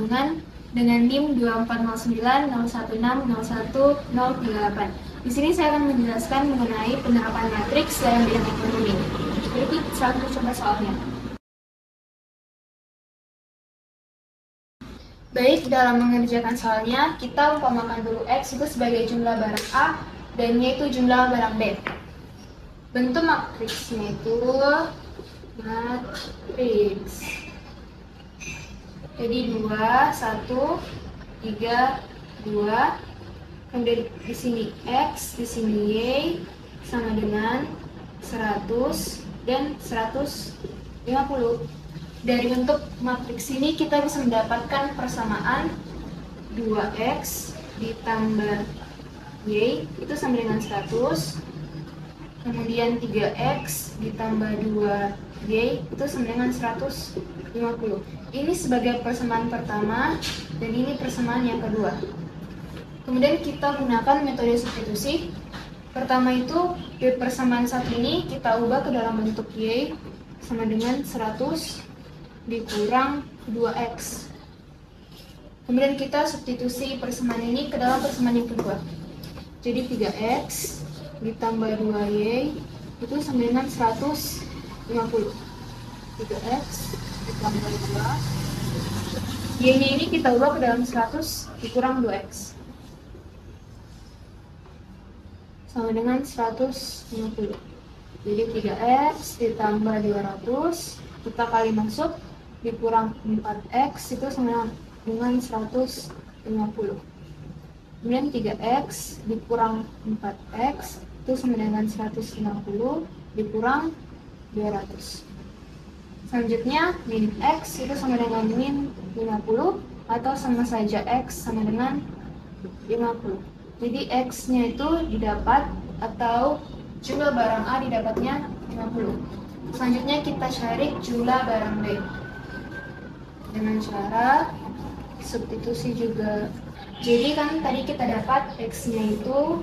sambungan dengan NIM 24090160138. Di sini saya akan menjelaskan mengenai penerapan matriks dalam bidang ekonomi. Jadi, selalu coba soalnya. Baik, dalam mengerjakan soalnya, kita umpamakan dulu X itu sebagai jumlah barang A dan Y itu jumlah barang B. Bentuk matriksnya itu matriks. Jadi 2, 1, 3, 2. Kemudian di sini X, di sini Y sama dengan 100 dan 150. Dari bentuk matriks ini kita bisa mendapatkan persamaan 2X ditambah Y itu sama dengan 100. Kemudian 3X ditambah 2Y itu sama dengan 150. Ini sebagai persamaan pertama dan ini persamaan yang kedua. Kemudian kita gunakan metode substitusi. Pertama itu di persamaan satu ini kita ubah ke dalam bentuk Y sama dengan 100 dikurang 2X. Kemudian kita substitusi persamaan ini ke dalam persamaan yang kedua. Jadi 3X ditambah 2Y itu sama dengan 150. 3X ditambah 2 Y-nya ini kita ubah ke dalam 100 dikurang 2X sama dengan 150. Jadi 3X ditambah 200 kita kali masuk dikurang 4X itu sama dengan 150. Kemudian 3X dikurang 4X itu sama dengan 150 dikurang 200. Selanjutnya min X itu sama dengan min 50 atau sama saja X sama dengan 50. Jadi X-nya itu didapat atau jumlah barang A didapatnya 50. Selanjutnya kita cari jumlah barang B dengan cara substitusi juga. Jadi kan tadi kita dapat X-nya itu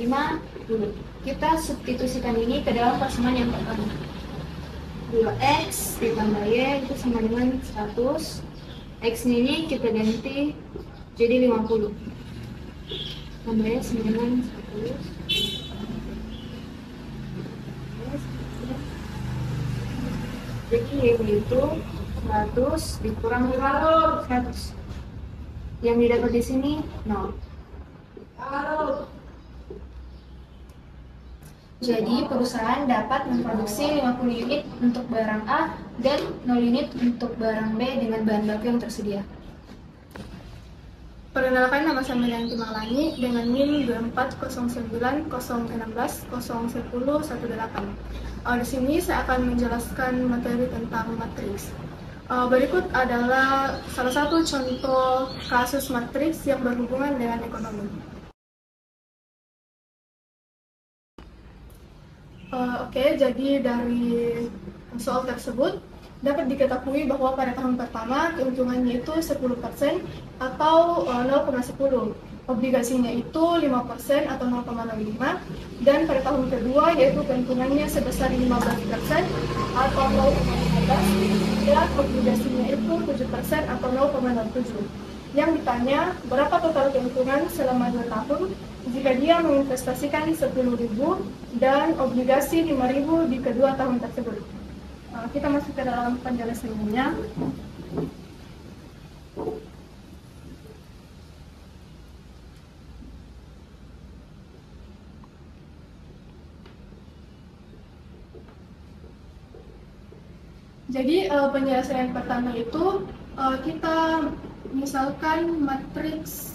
50. Kita substitusikan ini ke dalam persamaan yang pertama. 2X ditambah Y itu sama dengan 100. X-nya ini kita ganti jadi 50. Tambahnya sama dengan 100. Jadi Y-nya itu 100 dikurang 100. Yang didapat di sini 0. Jadi perusahaan dapat memproduksi 50 unit untuk barang A dan 0 unit untuk barang B dengan bahan baku yang tersedia. Perkenalkan, nama saya Miriam Timanglangi dengan NIM 2409016011018. Di sini saya akan menjelaskan materi tentang matriks. Berikut adalah salah satu contoh kasus matriks yang berhubungan dengan ekonomi. Jadi dari soal tersebut dapat diketahui bahwa pada tahun pertama keuntungannya itu 10% atau 0,10. Obligasinya itu 5% atau 0,05. Dan pada tahun kedua yaitu keuntungannya sebesar 15% atau 0,15. Dan obligasinya itu 7% atau 0,07. Yang ditanya berapa total keuntungan selama 2 tahun jika dia menginvestasikan 10.000 dan obligasi 5.000 di kedua tahun tersebut. Kita masuk ke dalam penjelasannya. Jadi penjelasan yang pertama itu kita misalkan matriks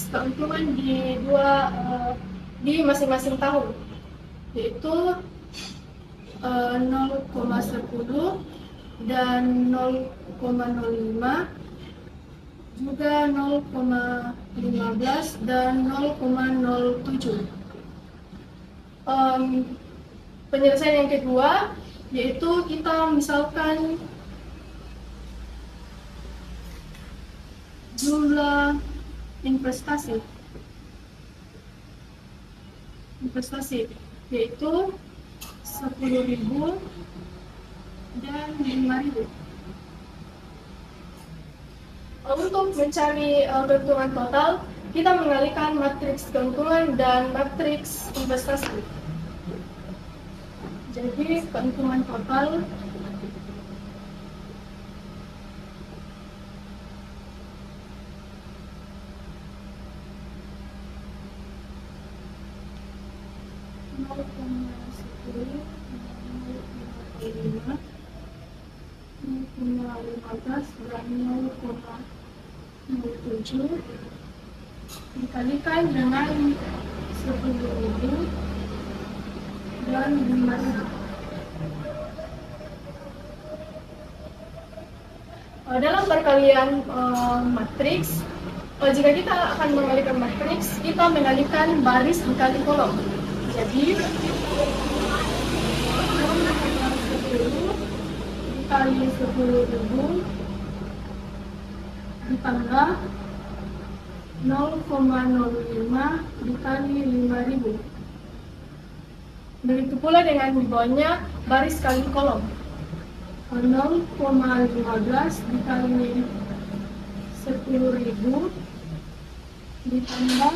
keuntungan di masing-masing tahun, yaitu 0,10 dan 0,05, juga 0,15 dan 0,07. Penyelesaian yang kedua yaitu kita misalkan jumlah investasi yaitu 10.000, dan 5.000. Untuk mencari keuntungan total, kita mengalihkan matriks keuntungan dan matriks investasi. Jadi keuntungan total dan 0,07 dikalikan dengan 10.000 dan 5.000. Dalam perkalian matriks, jika kita akan mengalihkan matriks, kita mengalihkan baris dikali kolom. Jadi 10 dikali 10.000 ditambah 0,05 dikali 5.000. Begitu pula dengan di bawahnya baris kali kolom. 0,15 dikali 10.000 ditambah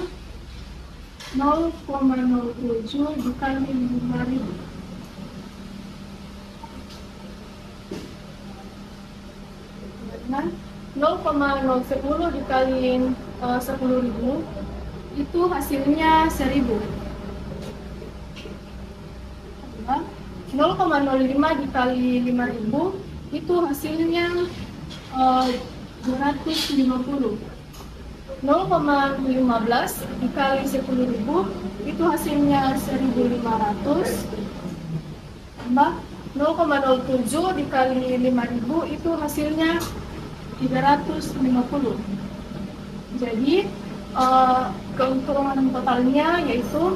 0,07 dikali 5.000. Nah, 0,010 dikali 10.000 itu hasilnya 1.000. 0,05 dikali 5.000 itu hasilnya 250. 0,15 dikali 10.000 itu hasilnya 1.500. Tambah 0,07 dikali 5.000 itu hasilnya 350. Jadi keuntungan totalnya yaitu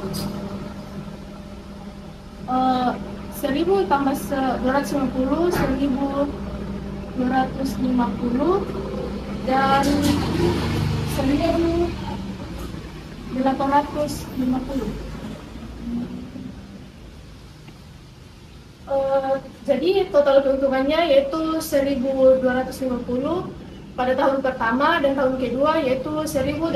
1.000 tambah 250, 1.250 dan 1.850. Jadi total keuntungannya yaitu 1.250 pada tahun pertama dan tahun kedua yaitu 1.850.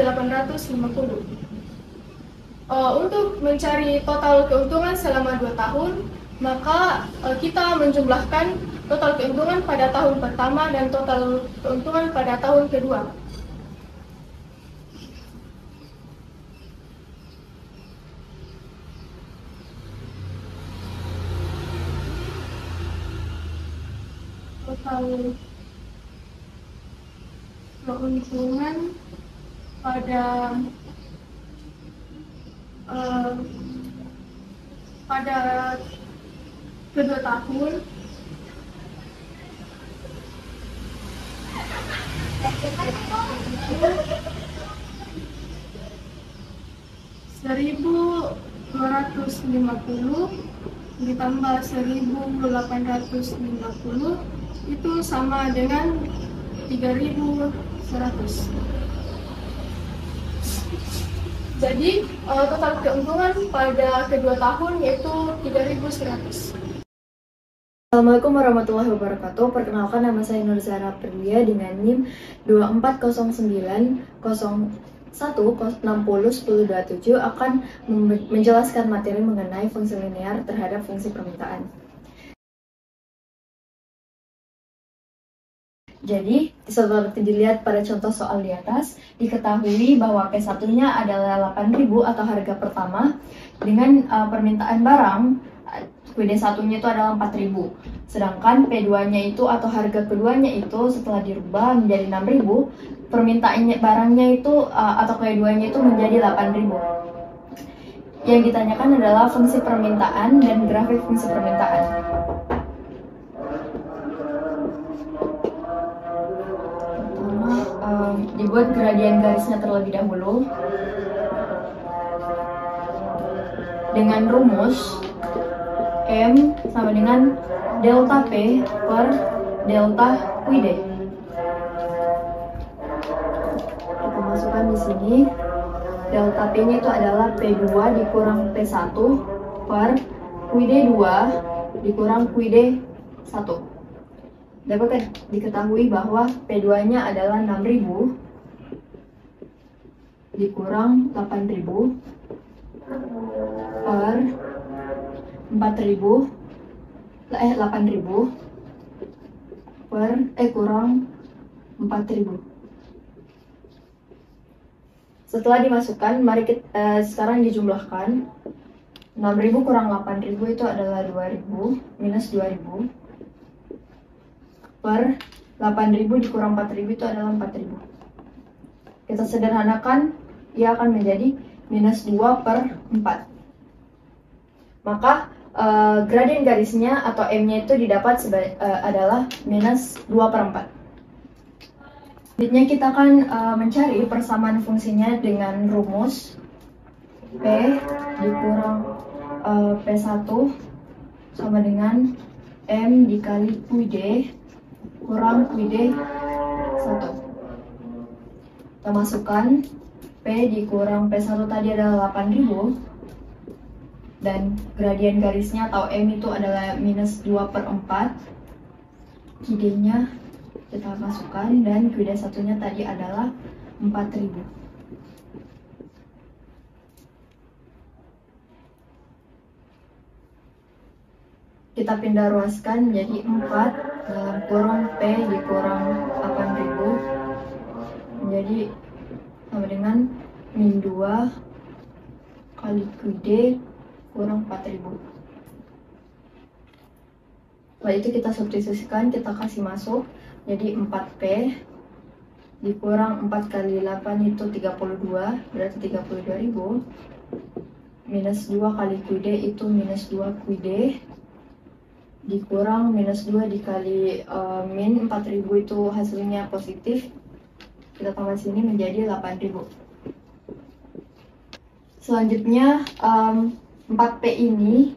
Untuk mencari total keuntungan selama 2 tahun, maka kita menjumlahkan total keuntungan pada tahun pertama dan total keuntungan pada tahun kedua. Total keuntungan pada kedua tahun $1.250 ditambah 1.850 itu sama dengan 3.100. Jadi total keuntungan pada kedua tahun yaitu 3.100. Assalamualaikum warahmatullahi wabarakatuh. Perkenalkan, nama saya Nur Zahra Perlia dengan NIM 240901601027 akan menjelaskan materi mengenai fungsi linear terhadap fungsi permintaan. Jadi, seperti dilihat pada contoh soal di atas, diketahui bahwa P1-nya adalah 8.000 atau harga pertama dengan permintaan barang QD1-nya itu adalah 4.000. Sedangkan P2-nya itu atau harga keduanya itu setelah dirubah menjadi 6.000, permintaannya barangnya itu atau P2-nya itu menjadi 8.000. Yang ditanyakan adalah fungsi permintaan dan grafik fungsi permintaan. Dibuat gradien garisnya terlebih dahulu dengan rumus M sama dengan delta P per delta QD. Kita masukkan di sini delta P nya itu adalah P2 dikurang P1 per QID 2 dikurang QID 1. Dapat diketahui bahwa P2-nya adalah 6.000 dikurang 8.000 per 8.000 per kurang 4.000. Setelah dimasukkan, mari kita sekarang dijumlahkan. 6.000 kurang 8.000 itu adalah 2.000 minus 2.000 per 8.000 dikurang 4.000 itu adalah 4.000. Kita sederhanakan, ia akan menjadi minus 2 per 4. Maka gradien garisnya atau M-nya itu didapat adalah minus 2 per 4. Selanjutnya kita akan mencari persamaan fungsinya dengan rumus P dikurang P1 sama dengan M dikali QD kurang QD 1. Kita masukkan P dikurang P1 tadi adalah 8.000 dan gradien garisnya atau M itu adalah minus 2 per 4. QD-nya kita masukkan dan QD 1-nya tadi adalah 4.000. Kita pindah ruaskan menjadi 4 dalam kurung P dikurang 8.000 menjadi sama dengan min 2 kali QD kurang 4.000. Setelah itu kita substitusikan, kita kasih masuk jadi 4P dikurang 4 kali 8 itu 32 berarti 32.000 minus 2 kali QD itu minus 2 QD dikurang minus 2 dikali min 4.000 itu hasilnya positif, kita tambah sini menjadi 8.000. Selanjutnya 4P ini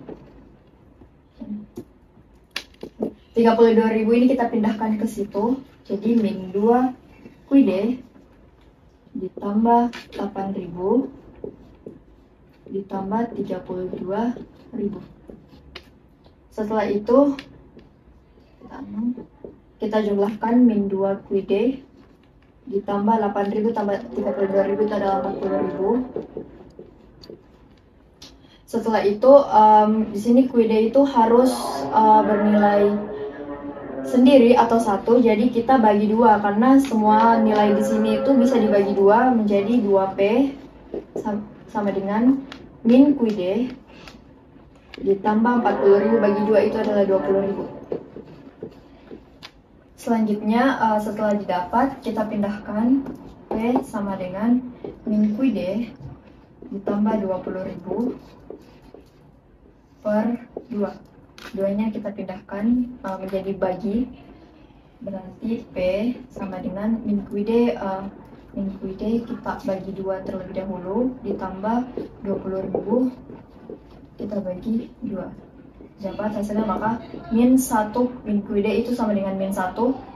32.000 ini kita pindahkan ke situ, jadi min 2 QD ditambah 8.000 ditambah 32.000. Setelah itu kita jumlahkan min 2 QD ditambah 8.000 tambah 32.000 itu adalah 40.000. Setelah itu di sini QD itu harus bernilai sendiri atau 1, jadi kita bagi 2 karena semua nilai di sini itu bisa dibagi 2 menjadi 2P sama dengan min QD ditambah 40.000 bagi 2 itu adalah 20.000. Selanjutnya setelah didapat kita pindahkan P sama dengan min QD ditambah 20.000 per 2. 2-nya kita pindahkan menjadi bagi, berarti P sama dengan min QD kita bagi 2 terlebih dahulu ditambah 20.000 kita bagi 2, dapat hasilnya maka min 1 min QD itu sama dengan min 1,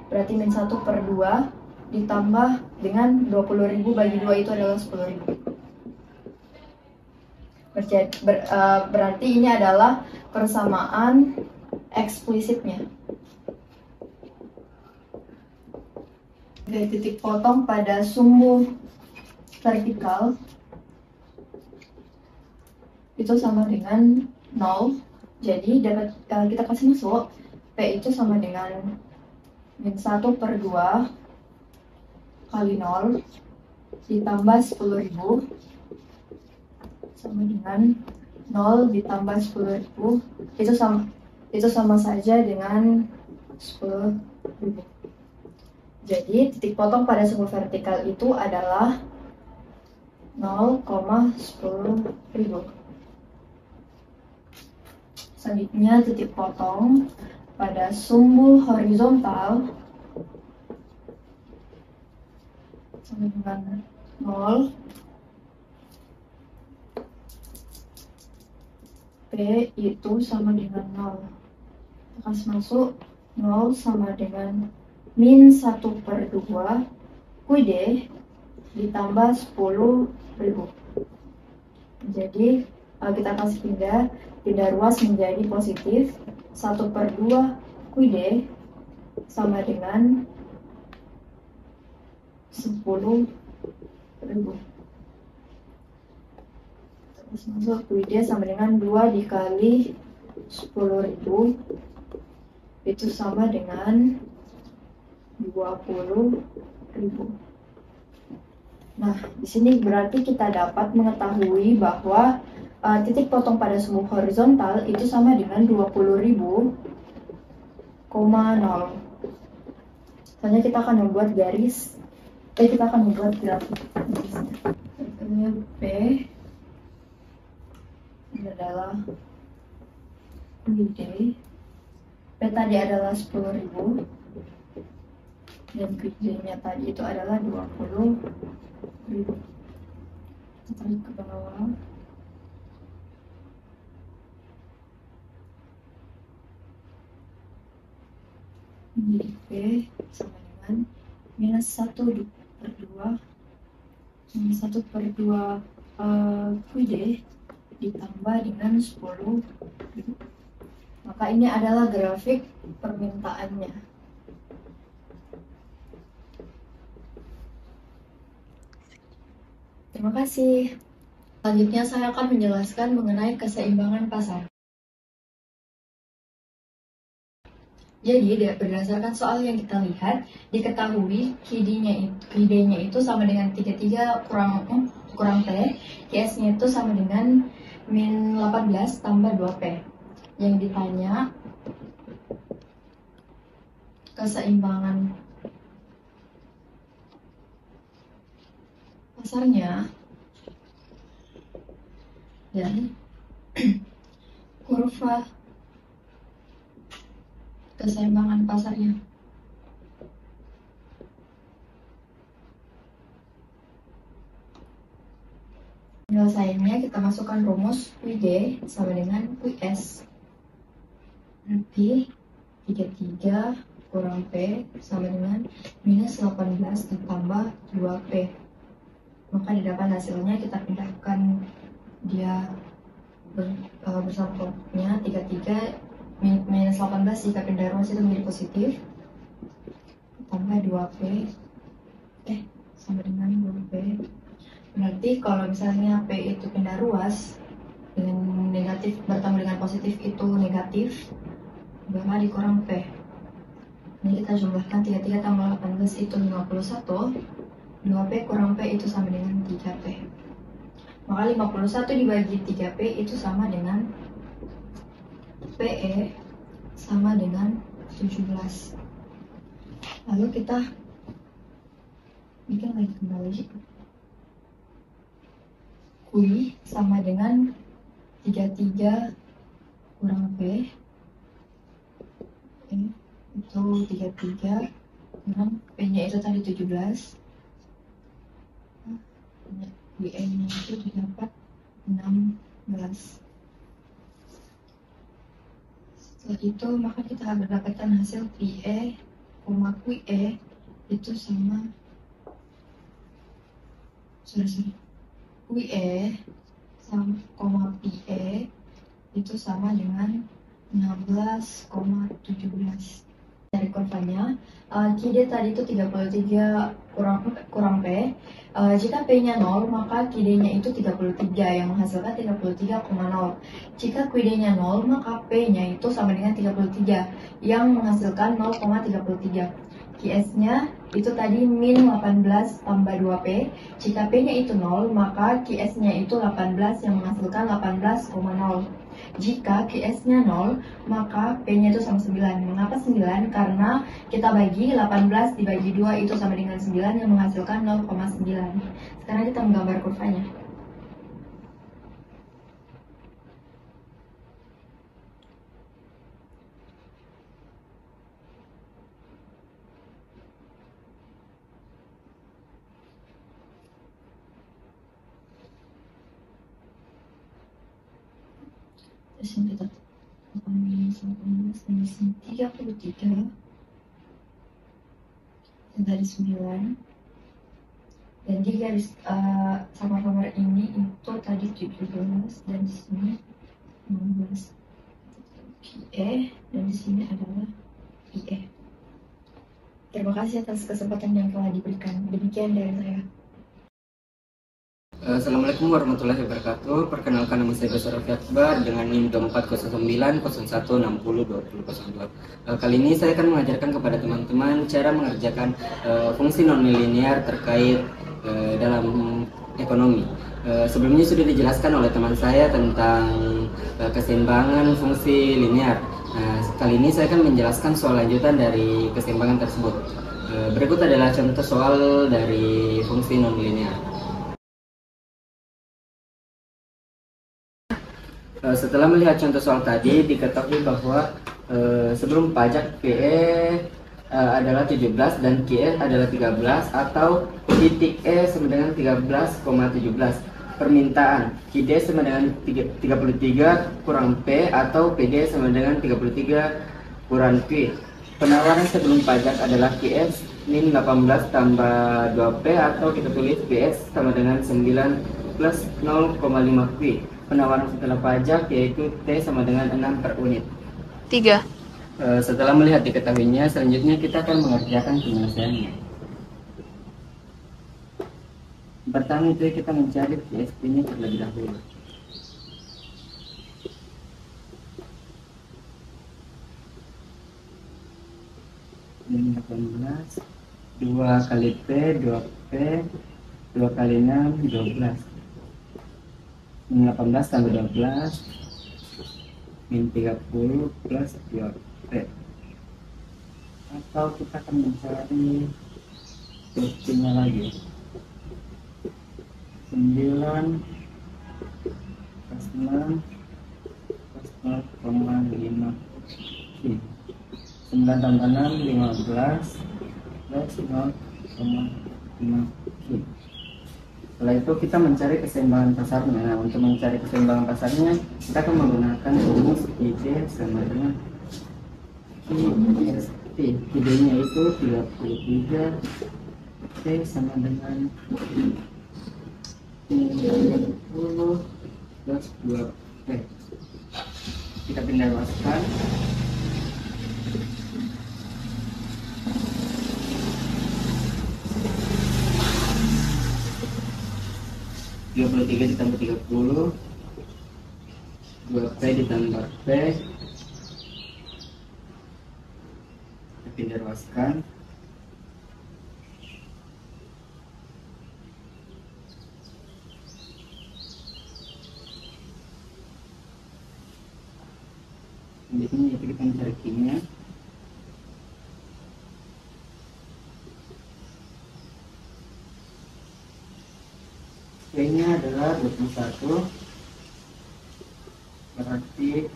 berarti min 1 per 2 ditambah dengan 20.000 bagi 2 itu adalah 10.000. Berarti ini adalah persamaan eksplisitnya. Oke, titik potong pada sumbu vertikal itu sama dengan 0. Jadi dapat kita kasih masuk P itu sama dengan min 1 per 2 kali 0 ditambah 10.000 sama dengan 0 ditambah 10.000 itu sama saja dengan 10.000. Jadi titik potong pada sumbu vertikal itu adalah 0,10.000. Selanjutnya titik potong pada sumbu horizontal sama dengan 0. P itu sama dengan 0. Kasih masuk 0 sama dengan min 1 per 2 QD ditambah 10.000. Jadi kita kasih pindah ruas menjadi positif. 1/2 QD sama dengan 10.000. Terus masuk QD sama dengan 2 dikali 10.000 itu sama dengan 20.000. Nah, di sini berarti kita dapat mengetahui bahwa titik potong pada sumbu horizontal itu sama dengan 20.000, 0. Soalnya kita akan membuat kita akan membuat grafik. P ini adalah QD. P tadi adalah 10.000 dan QD-nya tadi itu adalah 20.000. Kita tarik ke bawah. Menjadi P sama dengan minus 1/2 QD ditambah dengan 10.000. Maka ini adalah grafik permintaannya. Terima kasih. Selanjutnya saya akan menjelaskan mengenai keseimbangan pasar. Jadi berdasarkan soal yang kita lihat, diketahui QD-nya itu sama dengan 33 kurang P, QS-nya itu sama dengan min 18 tambah 2P. Yang ditanya keseimbangan pasarnya dan kurva keseimbangan pasarnya. Penyelesaiannya kita masukkan rumus QD sama dengan QS. Berarti 33 kurang P sama dengan minus 18 ditambah 2P. Maka didapat hasilnya kita pindahkan dia bersama kelompoknya 33 minus 18 jika pindah ruas itu menjadi positif tambah 2P sama dengan 2P. Berarti kalau misalnya P itu pindah ruas dengan negatif bertemu dengan positif itu negatif, maka dikurang P. Ini kita jumlahkan 33 tambah 18 itu 51, 2P kurang P itu sama dengan 3P. Maka 51 dibagi 3P itu sama dengan PE sama dengan 17. Lalu kita bikin lagi kembali. QI sama dengan 33 kurang P. Itu 33 kurang P-nya itu tadi 17. QE-nya itu didapat 16. Setelah itu maka kita mendapatkan hasil PE, QE itu sama QE sama PE itu sama dengan 16,17. Dari kurvanya, QD tadi itu 33 kurang P. Jika P-nya 0, maka QD-nya itu 33 yang menghasilkan 33,0. Jika QD-nya 0, maka P-nya itu sama dengan 33 yang menghasilkan 0,33. QS-nya itu tadi min 18 tambah 2P. Jika P-nya itu 0, maka QS-nya itu 18 yang menghasilkan 18,0. Jika QS-nya 0, maka P-nya itu sama 9. Mengapa 9? Karena kita bagi 18 dibagi 2 itu sama dengan 9 yang menghasilkan 0,9. Sekarang kita menggambar kurvanya. Terus yang kita 18 dan di sini 33 dan dari 9 Jadi garis samar-samar ini itu tadi 17 dan di sini 16 QE dan di sini adalah IE. Terima kasih atas kesempatan yang telah diberikan. Demikian dari saya. Assalamualaikum warahmatullahi wabarakatuh. Perkenalkan, nama saya Besar Raffi Akbar dengan NIM 240901602002. Kali ini saya akan mengajarkan kepada teman-teman cara mengerjakan fungsi non-linear terkait dalam ekonomi. Sebelumnya sudah dijelaskan oleh teman saya tentang keseimbangan fungsi linear. Kali ini saya akan menjelaskan soal lanjutan dari keseimbangan tersebut. Berikut adalah contoh soal dari fungsi non-linear. Setelah melihat contoh soal tadi, diketahui bahwa sebelum pajak PE adalah 17 dan QE adalah 13, atau titik E sama dengan 13,17. Permintaan QD sama dengan 33 kurang P, atau PD sama dengan 33 kurang Q. Penawaran sebelum pajak adalah QS min 18 tambah 2P, atau kita tulis PS sama dengan 9 plus 0,5 Q. Penawaran setelah pajak yaitu T sama dengan 6 per unit. 3. Setelah melihat diketahuinya, selanjutnya kita akan mengerjakan penyelesaiannya. Pertama itu kita mencari PSP-nya terlebih dahulu. Ini 18, 2 kali P, 2P, 2 kali 6, 12. 18 tambah 12 min 30 plus 2P, atau kita akan mencari buktinya lagi. 9 plus 6 plus 0,5 Q. 9 tambah 6 15 plus 0,5 Q. Setelah itu kita mencari keseimbangan pasarnya. Nah, untuk mencari keseimbangan pasarnya, kita akan menggunakan rumus ID sama dengan QST. ID-nya itu 33, T sama dengan 30 plus 2P. Kita pindah masukkan. Ditambah 30, 2P ditambah P, kita pindah ruaskan. Selanjutnya itu kita mencari Q-nya. P-nya adalah 21, berarti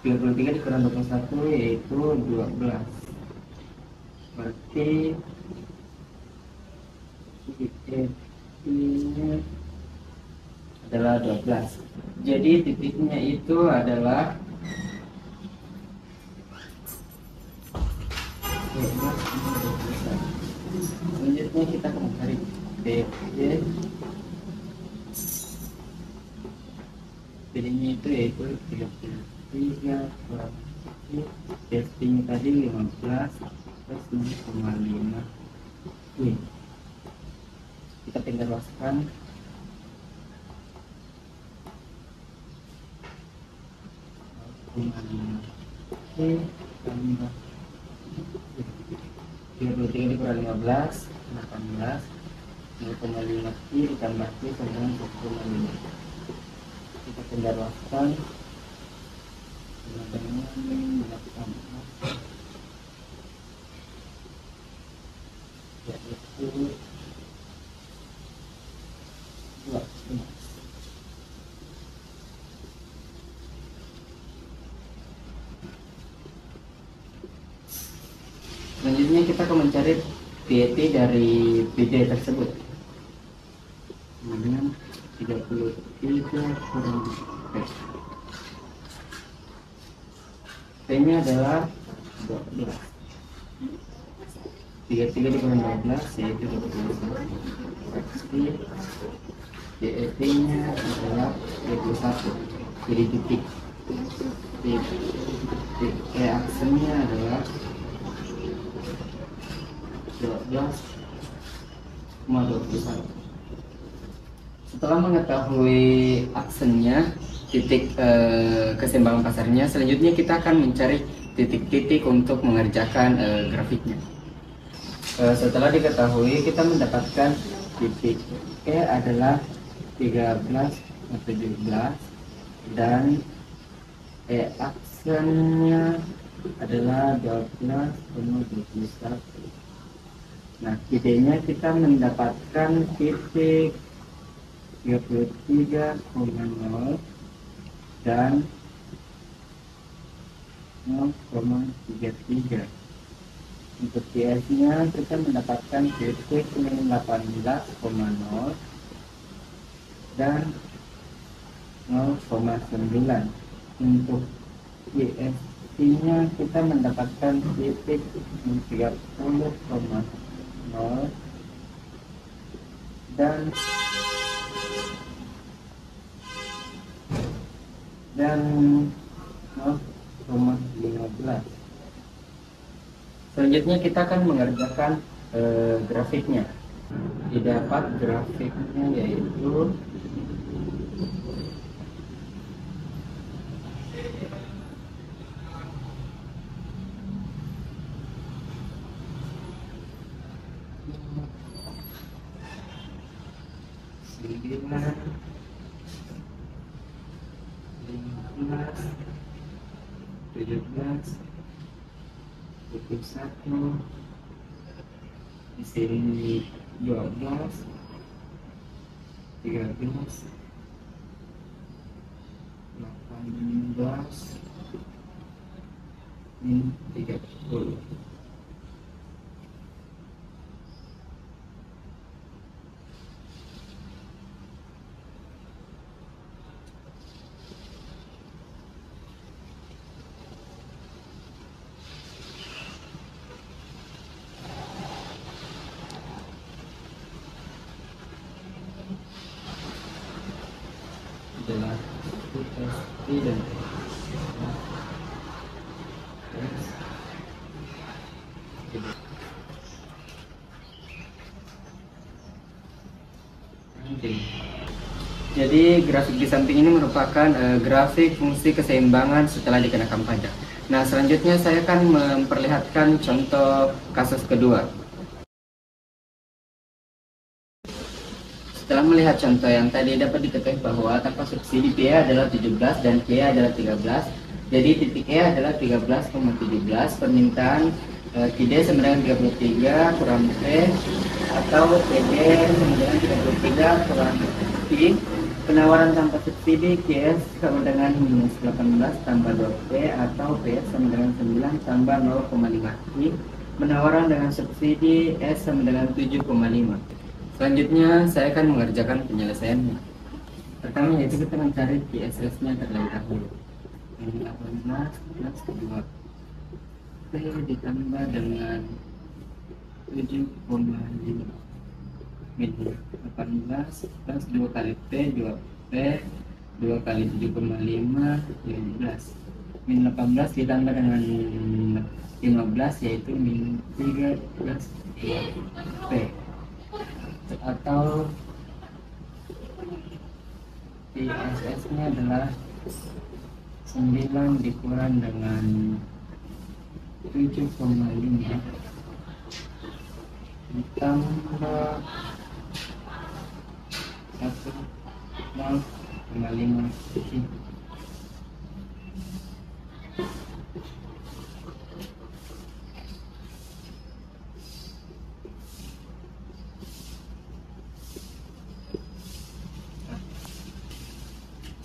33 dikurang 21 yaitu 12, berarti titiknya adalah 12. Jadi titiknya itu adalah 12. Selanjutnya kita akan mencari PD. PD-nya itu yaitu 33 kurang testingnya tadi 15 plus 0,5 Q. Kita tinggal luaskan. Tambah 33 dikurang 15 18, 0,5 Q ditambah Q sama dengan 1,5. Kita pindah ruaskan dengan 18, yaitu 12. Selanjutnya kita akan mencari PET dari PD tersebut dengan 33 kurang P. P nya adalah 12. 33 dikurang 12 yaitu 21. Pasti DET nya adalah 21. Jadi titik aksennya adalah 12,21. Setelah mengetahui aksennya, titik keseimbangan pasarnya, selanjutnya kita akan mencari titik-titik untuk mengerjakan grafiknya. Setelah diketahui, kita mendapatkan titik E adalah 13,17 dan E aksennya adalah 12,21. Nah, idenya kita mendapatkan titik 33,0 dan 0,33. Untuk QS nya kita mendapatkan titik 18,0 dan 0,9. Untuk QST nya kita mendapatkan titik 30,0 dan 0,15. Selanjutnya kita akan mengerjakan grafiknya. Didapat grafiknya yaitu sembilan, 15, 17, 21, di sini 12, 13, 18, ini 30. Adalah UST dan Jadi grafik di samping ini merupakan grafik fungsi keseimbangan setelah dikenakan pajak. Nah, selanjutnya saya akan memperlihatkan contoh kasus kedua. Setelah melihat contoh yang tadi, dapat diketahui bahwa tanpa subsidi P adalah 17 dan Q adalah 13. Jadi titik E adalah 13,17. Permintaan QD sama dengan 33 kurang P atau PD sama dengan 33 kurang Q. Penawaran tanpa subsidi QS sama dengan minus 18 tambah 2P atau PS sama dengan 9 tambah 0,5 Q. Penawaran dengan subsidi S sama dengan 7,5. Selanjutnya saya akan mengerjakan penyelesaiannya. Pertama yaitu kita mencari QSS nya terlebih dahulu. 18 plus 2P ditambah dengan 7,5 min 18 plus 2 kali P 2P 2 kali 7,5 15 min 18 ditambah dengan 15 yaitu min 3 plus 2P atau ISS nya adalah 9 dikurang dengan 7,5 ditambah 0,5 Q.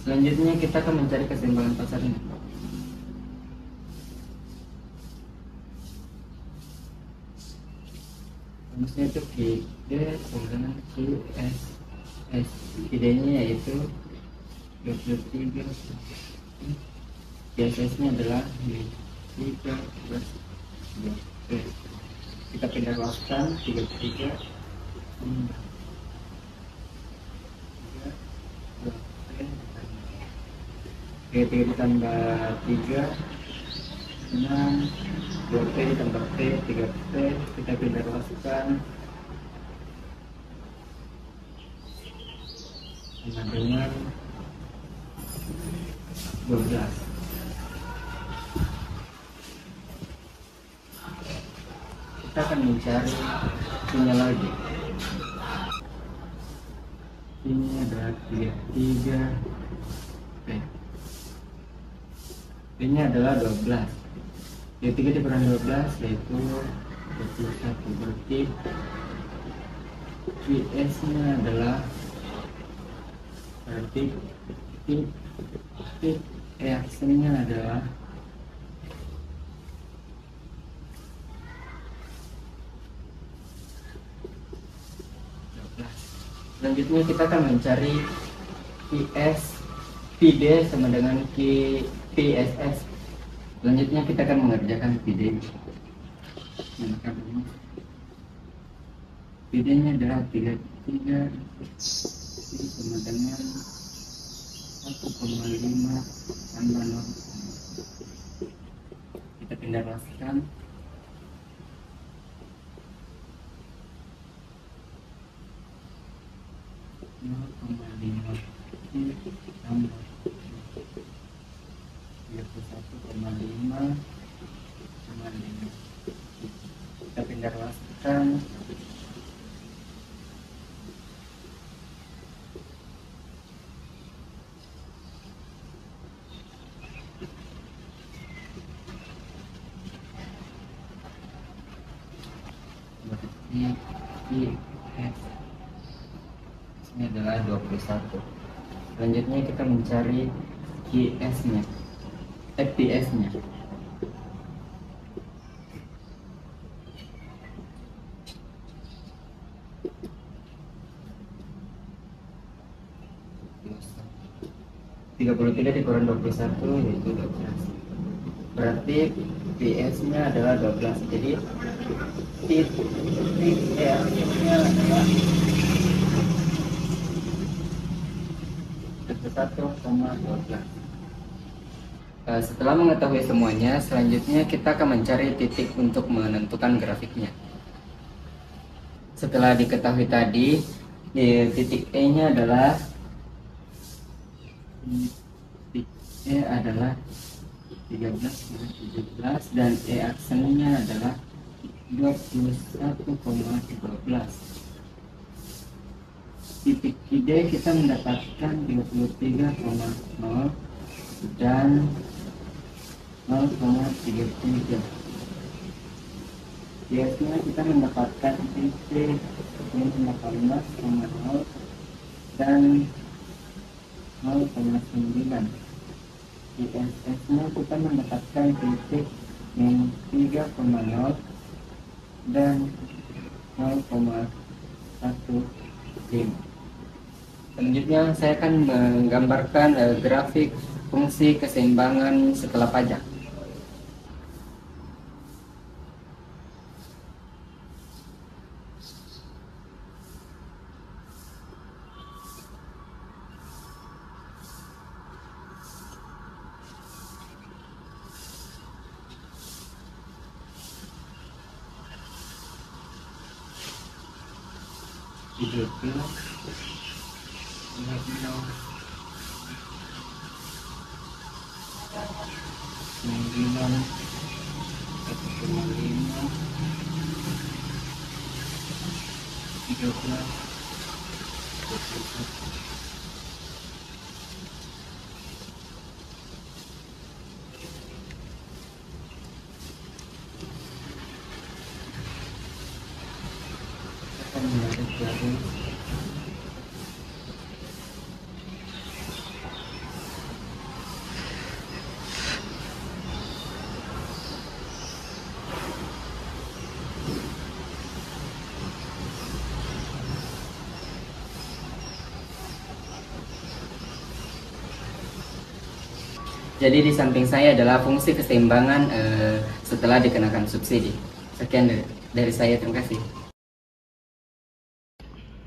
Selanjutnya kita akan mencari keseimbangan pasarnya. Rumusnya itu QD sama dengan QSS. QD-nya yaitu 23. QSS-nya adalah 3 plus 2P. kita pindah luaskan 33 Oke, 3 ditambah 3 6 2P ditambah P 3P, kita pindah luaskan sama dengan 12. Kita akan mencari P-nya lagi. Ini adalah 33 P. P-nya adalah 12. 33 dikurangi 12 yaitu 21. Berarti PS-nya adalah reaksinya adalah selanjutnya kita akan mencari PD sama dengan PSS. Selanjutnya kita akan mengerjakan PD. PD-nya adalah 33 sama dengan 1,5 tambah 0. Kita pindah luaskan. Tambah 31,5 sama 5. Kita pindah luaskan. Ini adalah 21. Selanjutnya kita mencari PS-nya, FPS-nya. (33 dikurang 21 yaitu 12). Berarti PS-nya adalah 12. Jadi PS-nya adalah 1,12. Setelah mengetahui semuanya, selanjutnya kita akan mencari titik untuk menentukan grafiknya. Setelah diketahui tadi, titik E-nya adalah titik E adalah 13,17 dan E aksennya adalah 21,12. Titik ID kita mendapatkan 23,0 dan 0,33. Biasanya kita mendapatkan titik 14,0 dan 0,9. ISS-nya kita mendapatkan titik min 3,0 dan 0,15. Selanjutnya saya akan menggambarkan grafik fungsi keseimbangan setelah pajak. Jadi di samping saya adalah fungsi keseimbangan setelah dikenakan subsidi. Sekian dari dari saya. Terima kasih.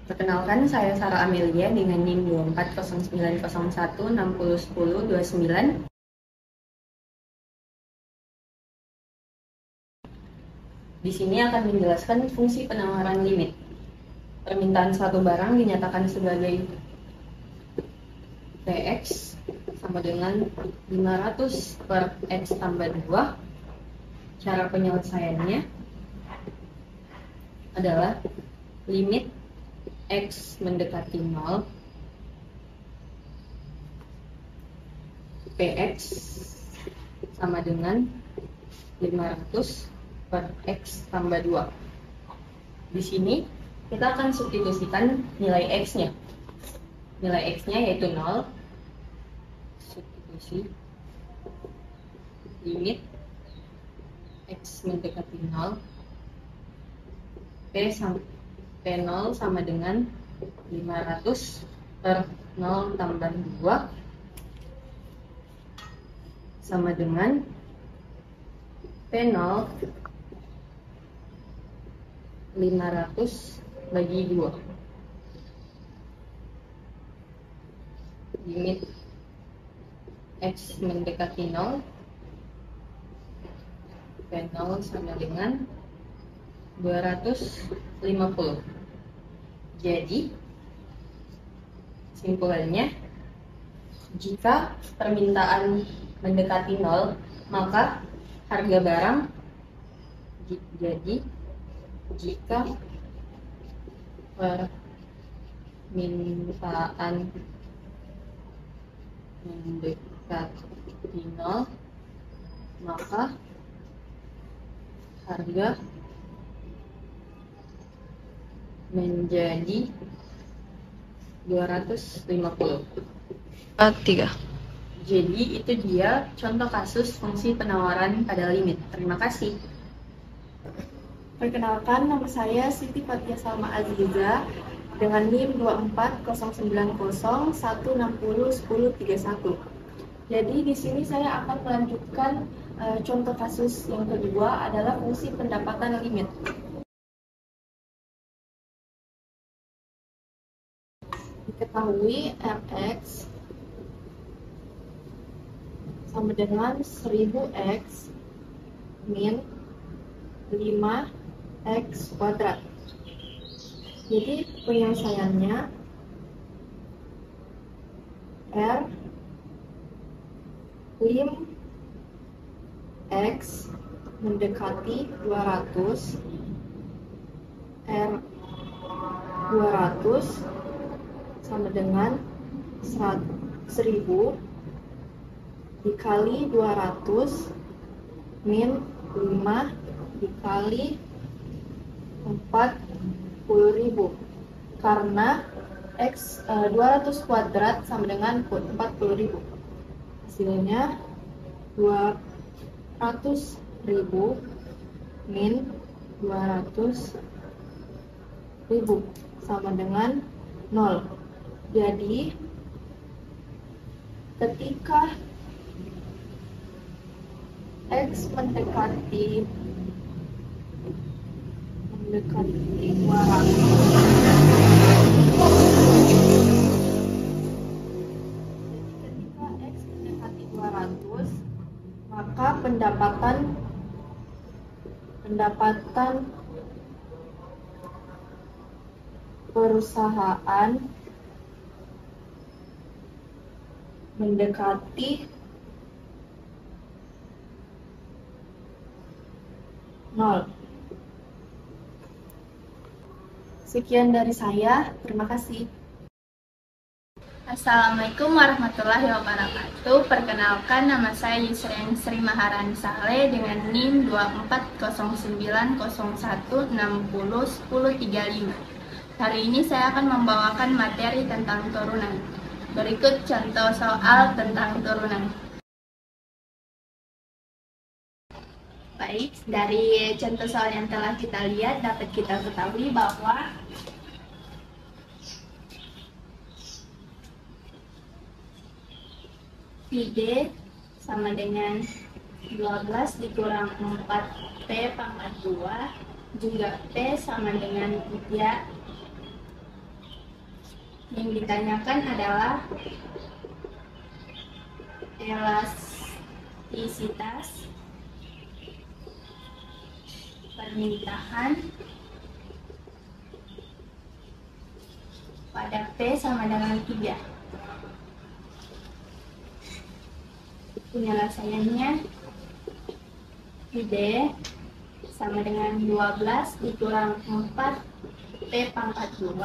Perkenalkan, saya Sarah Amelia dengan NIM 240901601029. Di sini akan menjelaskan fungsi penawaran limit. Permintaan suatu barang dinyatakan sebagai PX sama dengan 500 per X tambah 2. Cara penyelesaiannya adalah limit X mendekati 0 PX sama dengan 500 per X tambah 2. Di sini kita akan substitusikan nilai X-nya. Nilai X-nya yaitu 0. Substitusi limit X mendekati 0 P0 sama dengan 500 per 0 tambah 2 sama dengan P0 500 bagi 2. Limit X mendekati 0 P0 sama dengan 250. Jadi kesimpulannya, jika permintaan mendekati 0, maka harga barang jadi jika permintaan mendekati 0, maka harga menjadi 250. 3. Jadi itu dia contoh kasus fungsi penawaran pada limit. Terima kasih. Perkenalkan, nama saya Siti Fathia Salma Aziza dengan NIM 240901601031. Jadi di sini saya akan melanjutkan contoh kasus yang kedua adalah fungsi pendapatan limit. Diketahui Rx sama dengan 1000x min 5x kuadrat. Jadi penyelesaiannya R lim X mendekati 200 R 200 sama dengan 1000 dikali 200 min 5 dikali 40.000, karena X 200 kuadrat sama dengan 40.000. Hasilnya 200.000 min 200.000 sama dengan 0. Jadi ketika X mendekati 200, ketika X mendekati 200, maka pendapatan perusahaan mendekati 0. Sekian dari saya, terima kasih. Assalamualaikum warahmatullahi wabarakatuh. Perkenalkan, nama saya Yusrian Sri Maharani Saleh dengan NIM 240901601035. Hari ini saya akan membawakan materi tentang turunan. Berikut contoh soal tentang turunan. Baik, dari contoh soal yang telah kita lihat dapat kita ketahui bahwa Pi sama dengan 12 dikurang 4P pangkat 2 juga P sama dengan 3. Yang ditanyakan adalah elastisitas permintaan pada P sama dengan 3. Penyelesaiannya ID sama dengan 12 dikurang 4 P pangkat 2.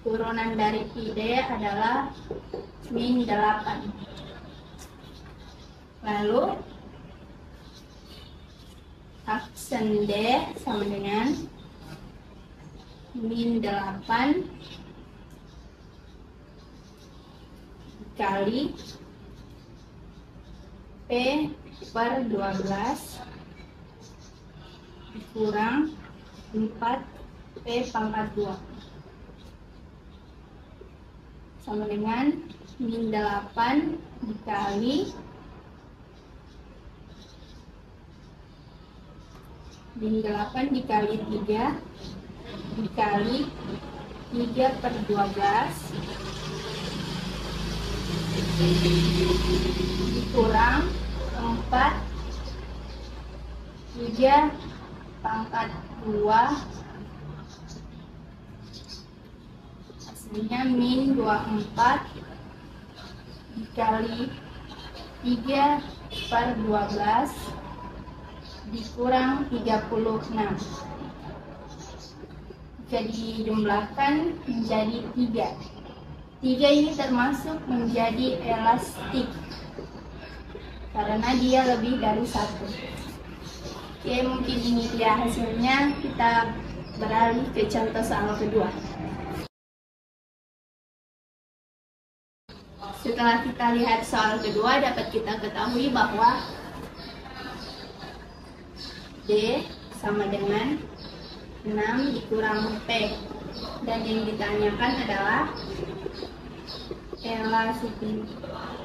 Turunan dari ID adalah min 8. Lalu aksen D sama dengan min 8 dikali P per 12 dikurang 4 P pangkat 2 sama dengan min 8 dikali min 8 dikali 3 dikali 3 per 12 dikurang 4 3 pangkat 2 hasilnya min 24 dikali 3 per 12 dikurang 36. Jika dijumlahkan menjadi 3. 3 ini termasuk menjadi elastik karena dia lebih dari 1. Oke, mungkin ini dia hasilnya. Kita beralih ke contoh soal kedua. Setelah kita lihat soal kedua, dapat kita ketahui bahwa D sama dengan 6 dikurang P. Dan yang ditanyakan adalah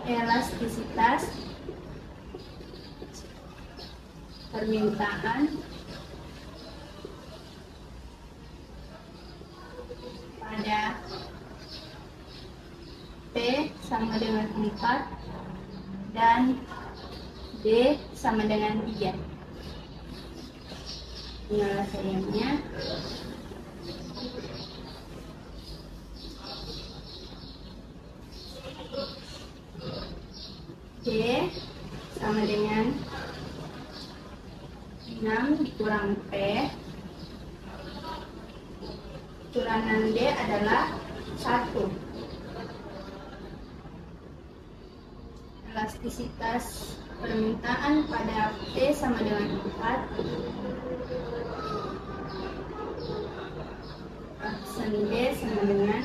elastisitas permintaan pada P sama dengan 4 dan D sama dengan 3. Penyelesaiannya D sama dengan 6 dikurang P. Turunan D adalah 1. Elastisitas permintaan pada P sama dengan 4. Aksen D sama dengan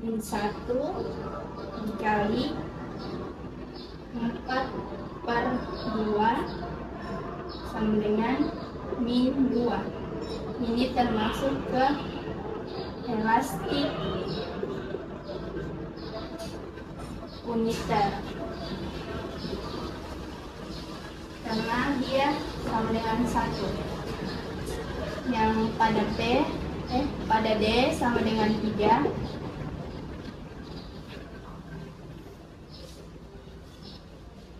min 1 dikali 4 per 2 sama dengan min 2. Ini termasuk ke elastik uniter karena dia sama dengan 1. Yang pada D sama dengan 3.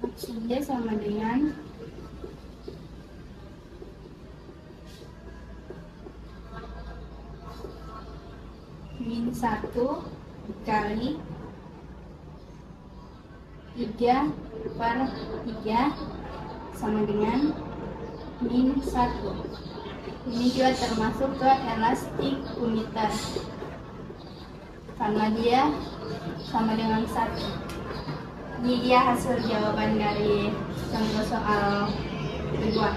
Aksen D sama dengan min 1 dikali 3 per 3 sama dengan min 1. Ini juga termasuk ke elastik uniter karena dia sama dengan 1. Ini dia hasil jawaban dari contoh soal kedua.